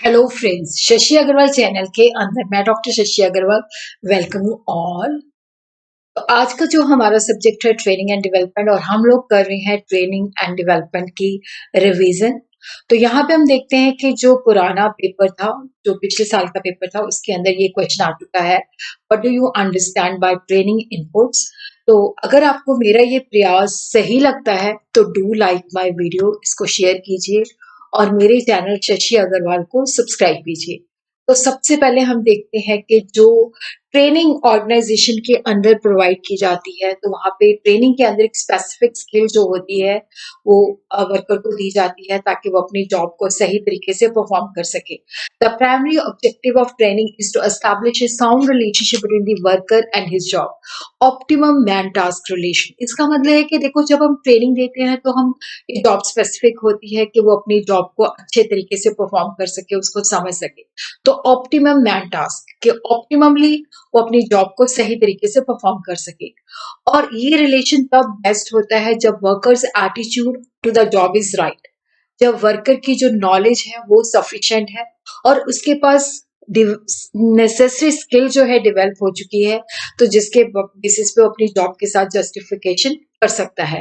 Hello friends, Shashi Agarwal channel के अंदर मैं doctor Shashi Agarwal welcome you all. तो आज का जो हमारा सब्जेक्ट है ट्रेनिंग एंड डेवलपमेंट और हम लोग कर रहे हैं ट्रेनिंग एंड डेवलपमेंट की रिवीजन। तो यहाँ पे हम देखते हैं कि जो पुराना पेपर था, जो पिछले साल का पेपर था, उसके अंदर ये क्वेश्चन आ चुका है, what do you understand by training inputs. तो अगर आपको मेरा ये प्रयास सही लगता है तो डू लाइक माय वीडियो, इसको शेयर कीजिए और मेरे चैनल शशि अग्रवाल को सब्सक्राइब कीजिए। तो सबसे पहले हम देखते हैं कि जो ट्रेनिंग ऑर्गेनाइजेशन के अंदर प्रोवाइड की जाती है, तो वहाँ पे ट्रेनिंग के अंदर एक स्पेसिफिक स्किल जो होती है वो वर्कर को दी जाती है ताकि वो अपनी जॉब को सही तरीके से परफॉर्म कर सके। The primary objective of training is to establish a sound relationship between the worker and his job. Optimum man task relation, इसका मतलब है कि देखो, जब हम ट्रेनिंग देते हैं तो हम जॉब स्पेसिफिक होती है कि वो अपनी जॉब को अच्छे तरीके से परफॉर्म कर सके, उसको समझ सके। तो ऑप्टिमम मैन टास्क कि ऑप्टिममली वो अपनी जॉब को सही तरीके से परफॉर्म कर सके। और ये रिलेशन तब बेस्ट होता है जब worker's attitude to the job is right, जब वर्कर की जो नॉलेज है वो सफिशिएंट है और उसके पास नेसेसरी स्किल जो है डेवलप हो चुकी है, तो जिसके बेसिस पे वो अपनी जॉब के साथ जस्टिफिकेशन कर सकता है।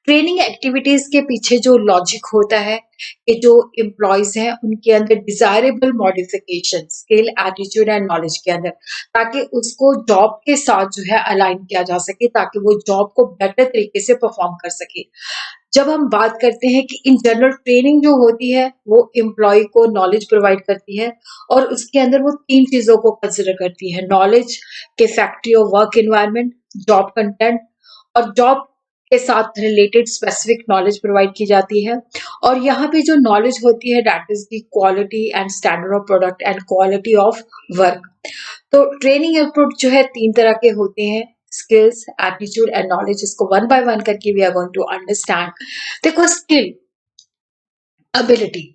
ट्रेनिंग एक्टिविटीज के पीछे जो लॉजिक होता है कि जो एम्प्लॉयज हैं उनके अंदर desirable modification skill, attitude and knowledge के अंदर, ताकि उसको जॉब के साथ जो है अलाइन किया जा सके, ताकि वो जॉब को बेटर तरीके से परफॉर्म कर सके। जब हम बात करते हैं कि इन जनरल ट्रेनिंग जो होती है वो एम्प्लॉय को नॉलेज प्रोवाइड करती है और उसके अंदर वो तीन चीजों को कंसिडर करती है: नॉलेज के फैक्ट्री और वर्क एनवायरनमेंट, जॉब कंटेंट और जॉब के साथ रिलेटेड स्पेसिफिक नॉलेज प्रोवाइड की जाती है। और यहाँ पे जो नॉलेज होती है that is the quality and standard of product and quality of work. तो ट्रेनिंग इनपुट जो है तीन तरह के होते हैं: स्किल्स, एटीट्यूड एंड नॉलेज। इसको वन बाय वन करके we are going to understand. देखो, स्किल, एबिलिटी,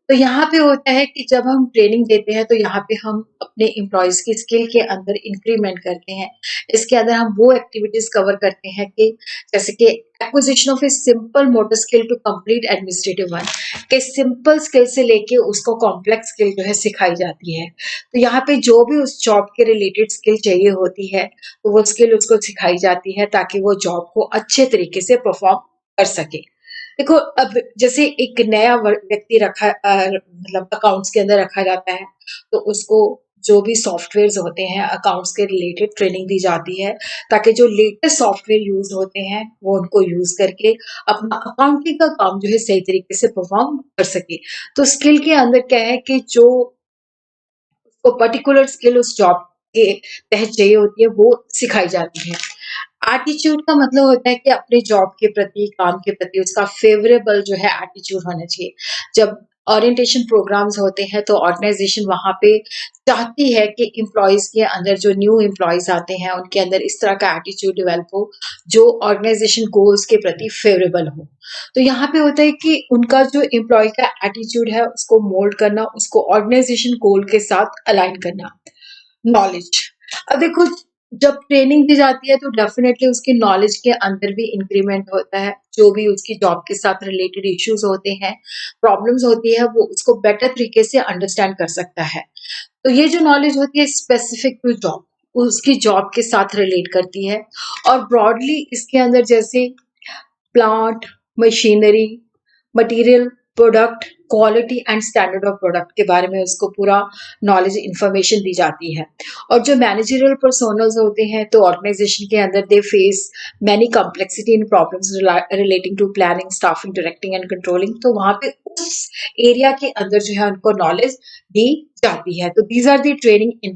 तो यहाँ पे होता है कि जब हम ट्रेनिंग देते हैं तो यहाँ पे हम अपने एम्प्लॉयज की स्किल के अंदर इंक्रीमेंट करते हैं। इसके अंदर हम वो एक्टिविटीज कवर करते हैं कि जैसे कि acquisition of a simple motor skill to complete administrative one, कि सिंपल स्किल से लेके उसको कॉम्प्लेक्स स्किल जो है सिखाई जाती है। तो यहाँ पे जो भी उस जॉब के रिलेटेड स्किल चाहिए होती है तो वो स्किल उसको सिखाई जाती है ताकि वो जॉब को अच्छे तरीके से परफॉर्म कर सके। देखो, अब जैसे एक नया व्यक्ति रखा मतलब अकाउंट्स के अंदर रखा जाता है, तो उसको जो भी सॉफ्टवेयर होते हैं अकाउंट्स के रिलेटेड ट्रेनिंग दी जाती है ताकि जो लेटेस्ट सॉफ्टवेयर यूज होते हैं वो उनको यूज करके अपना अकाउंटिंग का काम जो है सही तरीके से परफॉर्म कर सके। तो स्किल के अंदर क्या है कि जो उसको पर्टिकुलर स्किल उस जॉब के तहत चाहिए होती है वो सिखाई जाती है। एटीट्यूड का मतलब होता है कि अपने जॉब के प्रति, काम के प्रति उसका फेवरेबल जो है एटीट्यूड होना चाहिए। जब ओरिएंटेशन प्रोग्राम्स होते हैं तो ऑर्गेनाइजेशन वहां पे चाहती है कि एम्प्लॉयज के अंदर, जो न्यू एम्प्लॉयज आते हैं उनके अंदर इस तरह का एटीट्यूड डेवलप हो जो ऑर्गेनाइजेशन गोल्स के प्रति फेवरेबल हो। तो यहाँ पे होता है कि उनका जो एम्प्लॉय का एटीट्यूड है उसको मोल्ड करना, उसको ऑर्गेनाइजेशन गोल के साथ अलाइन करना। नॉलेज, अब देखो, जब ट्रेनिंग दी जाती है तो डेफिनेटली उसकी नॉलेज के अंदर भी इंक्रीमेंट होता है। जो भी उसकी जॉब के साथ रिलेटेड इश्यूज होते हैं, प्रॉब्लम्स होती है, वो उसको बेटर तरीके से अंडरस्टैंड कर सकता है। तो ये जो नॉलेज होती है स्पेसिफिक टू जॉब, उसकी जॉब के साथ रिलेट करती है। और ब्रॉडली इसके अंदर जैसे plant, machinery, material, product, quality and standard of product के बारे में उसको पूरा नॉलेज इंफॉर्मेशन दी जाती है। और जो मैनेजरियल पर्सोनल्स होते हैं तो ऑर्गेनाइजेशन के अंदर they face many complexity in problems relating to planning, staffing, directing and controlling. तो वहां पे उस एरिया के अंदर जो है उनको नॉलेज दी जाती है। तो these are the training in